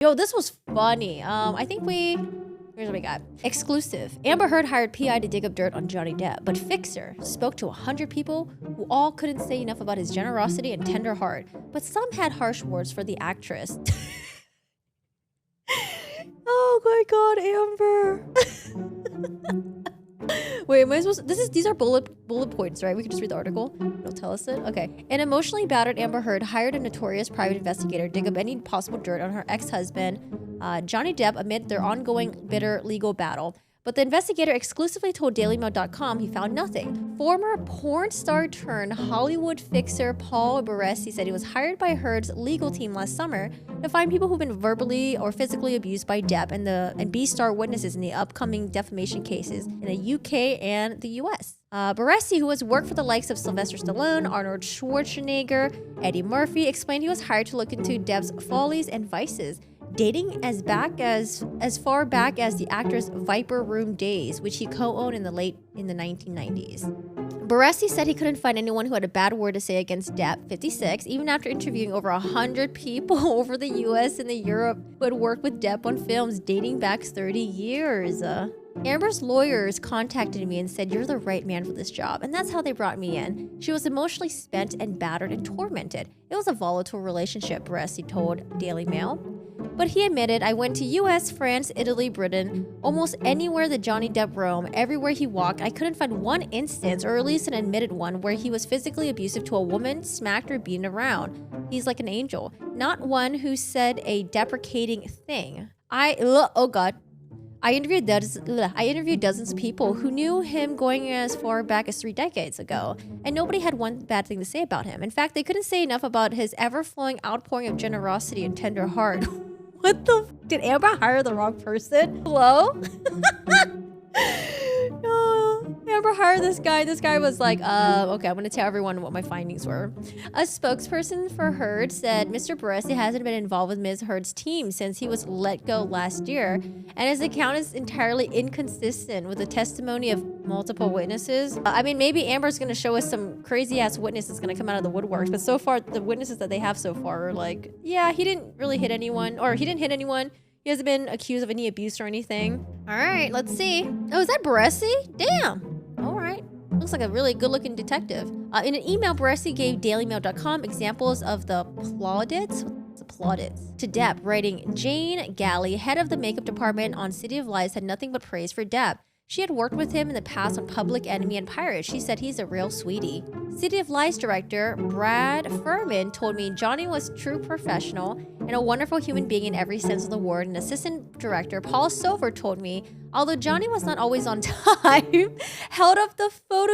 Yo, this was funny. Here's what we got. Exclusive. Amber Heard hired PI to dig up dirt on Johnny Depp, but Fixer spoke to 100 people who all couldn't say enough about his generosity and tender heart, but some had harsh words for the actress. Oh my god, Amber. Wait, am I supposed to, these are bullet points, right? We can just read the article. It'll tell us it. Okay. An emotionally battered Amber Heard hired a notorious private investigator to dig up any possible dirt on her ex-husband, Johnny Depp, amid their ongoing bitter legal battle. But the investigator exclusively told DailyMail.com he found nothing. Former porn star turned Hollywood fixer Paul Baresi said he was hired by Heard's legal team last summer to find people who've been verbally or physically abused by Depp and B-star witnesses in the upcoming defamation cases in the UK and the US. Baresi, who has worked for the likes of Sylvester Stallone, Arnold Schwarzenegger, Eddie Murphy, explained he was hired to look into Depp's follies and vices, dating as far back as the actor's Viper Room days, which he co-owned in the 1990s. Baresi said he couldn't find anyone who had a bad word to say against Depp, 56, even after interviewing over 100 people over the US and Europe who had worked with Depp on films dating back 30 years. Amber's lawyers contacted me and said, "You're the right man for this job," and that's how they brought me in. She was emotionally spent and battered and tormented. It was a volatile relationship, Baresi told Daily Mail. But he admitted, "I went to US, France, Italy, Britain, almost anywhere that Johnny Depp roamed, everywhere he walked. I couldn't find one instance, or at least an admitted one, where he was physically abusive to a woman, smacked or beaten around. He's like an angel. Not one who said a deprecating thing. I interviewed dozens of people who knew him going as far back as 3 decades ago, and nobody had one bad thing to say about him. In fact, they couldn't say enough about his ever-flowing outpouring of generosity and tender heart." What the did Amber hire the wrong person? Hello? No, Amber hired this guy. This guy was like, okay, I'm gonna tell everyone what my findings were. A spokesperson for Heard said Mr. Baresi hasn't been involved with Ms. Heard's team since he was let go last year, and his account is entirely inconsistent with the testimony of multiple witnesses. I mean, maybe Amber's gonna show us some crazy-ass witnesses gonna come out of the woodworks, but so far, the witnesses that they have so far are like, yeah, he didn't really hit anyone, or he didn't hit anyone. He hasn't been accused of any abuse or anything. All right, let's see. Oh, is that Baresi? Damn. All right. Looks like a really good-looking detective. In an email, Baresi gave DailyMail.com examples of the plaudits to Depp, writing, "Jane Galley, head of the makeup department on City of Lies, had nothing but praise for Depp. She had worked with him in the past on Public Enemy and Pirates. She said he's a real sweetie." City of Lies director Brad Furman told me Johnny was a true professional and a wonderful human being in every sense of the word. And assistant director Paul Silver told me, although Johnny was not always on time, held up the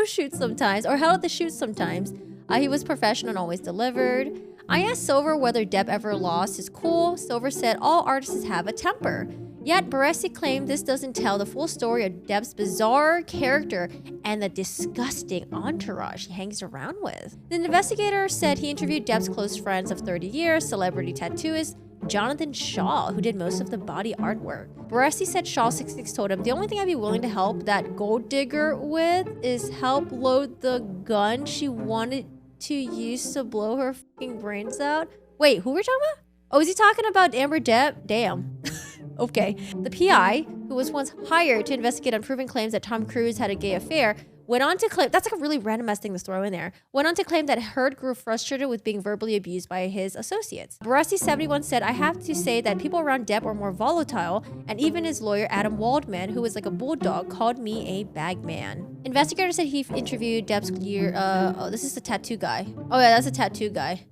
shoot sometimes, he was professional and always delivered. I asked Silver whether Depp ever lost his cool. Silver said all artists have a temper. Yet, Baresi claimed this doesn't tell the full story of Depp's bizarre character and the disgusting entourage he hangs around with. The investigator said he interviewed Depp's close friends of 30 years, celebrity tattooist Jonathan Shaw, who did most of the body artwork. Baresi said Shaw 66 told him, "The only thing I'd be willing to help that gold digger with is help load the gun she wanted to use to blow her fucking brains out." Wait, who we're talking about? Oh, is he talking about Amber Depp? Damn. Okay. The PI, who was once hired to investigate unproven claims that Tom Cruise had a gay affair, went on to claim, that's like a really random ass thing to throw in there, went on to claim that Heard grew frustrated with being verbally abused by his associates. Baresi 71 said, "I have to say that people around Depp were more volatile, and even his lawyer Adam Waldman, who was like a bulldog, called me a bag man." Investigator said he interviewed Depp's oh, this is the tattoo guy. Oh yeah, that's a tattoo guy.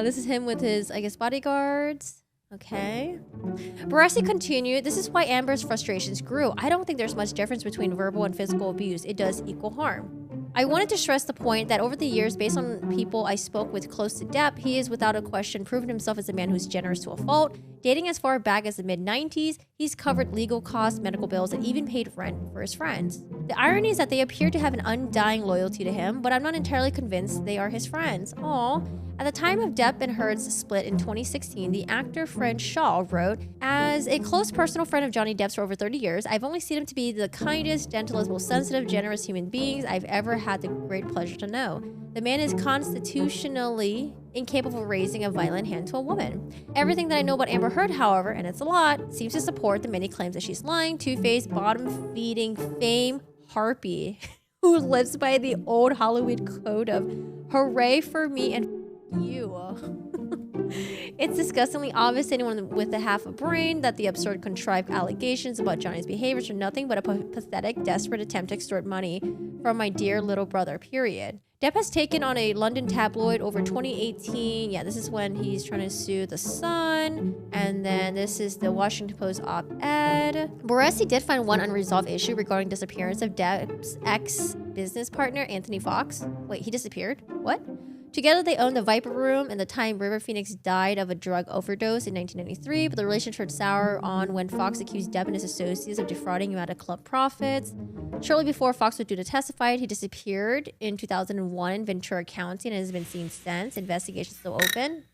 This is him with his, I guess, bodyguards. Okay. Baresi continued, "This is why Amber's frustrations grew. I don't think there's much difference between verbal and physical abuse. It does equal harm. I wanted to stress the point that over the years, based on people I spoke with close to Depp, he is without a question proven himself as a man who's generous to a fault. Dating as far back as the mid-90s, he's covered legal costs, medical bills, and even paid rent for his friends. The irony is that they appear to have an undying loyalty to him, but I'm not entirely convinced they are his friends. Aw. At the time of Depp and Heard's split in 2016, the actor Fred Shaw wrote, "As a close personal friend of Johnny Depp's for over 30 years, I've only seen him to be the kindest, gentlest, most sensitive, generous human beings I've ever had the great pleasure to know. The man is constitutionally incapable of raising a violent hand to a woman. Everything that I know about Amber Heard, however, and it's a lot, seems to support the many claims that she's lying, two-faced, bottom-feeding fame harpy who lives by the old Hollywood code of hooray for me and you." It's disgustingly obvious to anyone with a half a brain that the absurd, contrived allegations about Johnny's behaviors are nothing but a pathetic, desperate attempt to extort money from my dear little brother, period. Depp has taken on a London tabloid over 2018. Yeah, this is when he's trying to sue The Sun. And then this is the Washington Post op-ed. Baresi did find one unresolved issue regarding disappearance of Depp's ex-business partner, Anthony Fox. Wait, he disappeared? What? Together, they owned the Viper Room and the time River Phoenix died of a drug overdose in 1993, but the relationship turned sour on when Fox accused Depp and his associates of defrauding him out of club profits. Shortly before Fox was due to testify, he disappeared in 2001 in Ventura County and has been seen since. Investigations still open.